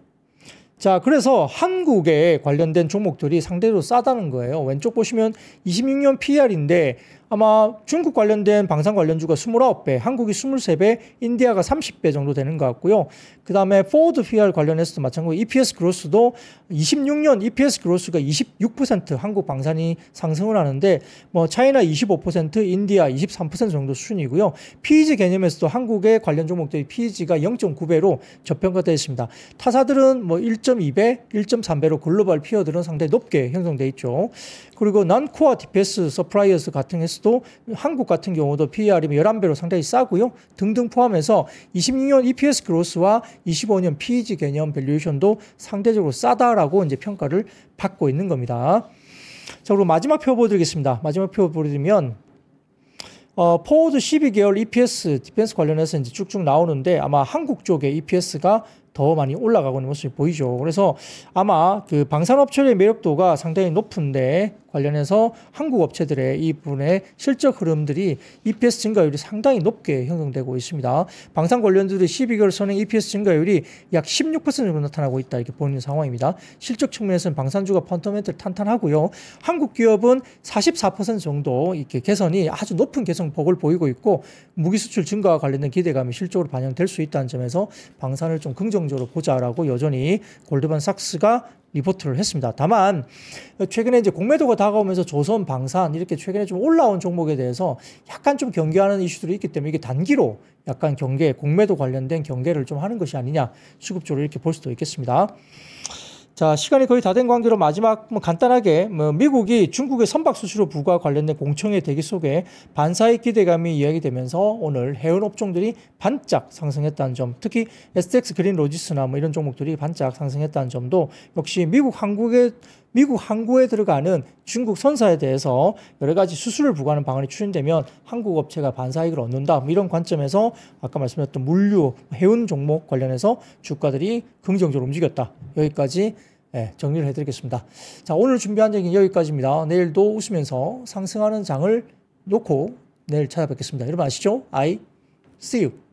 자, 그래서 한국에 관련된 종목들이 상대적으로 싸다는 거예요. 왼쪽 보시면 26년 PER인데 아마 중국 관련된 방산 관련주가 29배, 한국이 23배, 인디아가 30배 정도 되는 것 같고요. 그 다음에 포워드 PER 관련해서도 마찬가지로 EPS 그로스도 26년 EPS 그로스가 26% 한국 방산이 상승을 하는데 차이나 25%, 인디아 23% 정도 수준이고요. PEG 개념에서도 한국의 관련 종목들이 PEG가 0.9배로 저평가되어 있습니다. 타사들은 1.2배, 1.3배로 글로벌 피어들은 상당히 높게 형성되어 있죠. 그리고 난코어 디펜스 서프라이어스 같은 경우도 한국 같은 경우도 PER이 11배로 상당히 싸고요. 등등 포함해서 26년 EPS 그로스와 25년 PEG 개념 밸류에이션도 상대적으로 싸다라고 이제 평가를 받고 있는 겁니다. 자, 그리고 마지막 표 보여드리겠습니다. 마지막 표 보여드리면 포워드 12개월 EPS 디펜스 관련해서 이제 쭉쭉 나오는데 아마 한국 쪽의 EPS가 더 많이 올라가고 있는 모습이 보이죠. 그래서 아마 그 방산업체의 매력도가 상당히 높은데 관련해서 한국 업체들의 이 부분의 실적 흐름들이 EPS 증가율이 상당히 높게 형성되고 있습니다. 방산 관련주들의 12개월 선행 EPS 증가율이 약 16% 정도 나타나고 있다 이렇게 보이는 상황입니다. 실적 측면에서는 방산주가 펀더멘털 탄탄하고요. 한국 기업은 44% 정도 이렇게 개선이 아주 높은 개선폭을 보이고 있고 무기 수출 증가와 관련된 기대감이 실적으로 반영될 수 있다는 점에서 방산을 좀 긍정적으로 보자라고 여전히 골드만삭스가 리포트를 했습니다. 다만 최근에 이제 공매도가 다가오면서 조선, 방산 이렇게 최근에 좀 올라온 종목에 대해서 약간 좀 경계하는 이슈들이 있기 때문에 이게 단기로 약간 공매도 관련된 경계를 좀 하는 것이 아니냐 수급적으로 이렇게 볼 수도 있겠습니다. 자, 시간이 거의 다 된 관계로 마지막 간단하게 미국이 중국의 선박 수출로 부과 관련된 공청회 대기 속에 반사의 기대감이 이야기되면서 오늘 해운 업종들이 반짝 상승했다는 점, 특히 STX 그린 로지스나 이런 종목들이 반짝 상승했다는 점도 역시 미국 항구에 들어가는 중국 선사에 대해서 여러 가지 수수료를 부과하는 방안이 추진되면 한국 업체가 반사이익을 얻는다. 이런 관점에서 아까 말씀드렸던 물류, 해운 종목 관련해서 주가들이 긍정적으로 움직였다. 여기까지 정리를 해드리겠습니다. 자, 오늘 준비한 얘기는 여기까지입니다. 내일도 웃으면서 상승하는 장을 놓고 내일 찾아뵙겠습니다. 여러분 아시죠? I see you.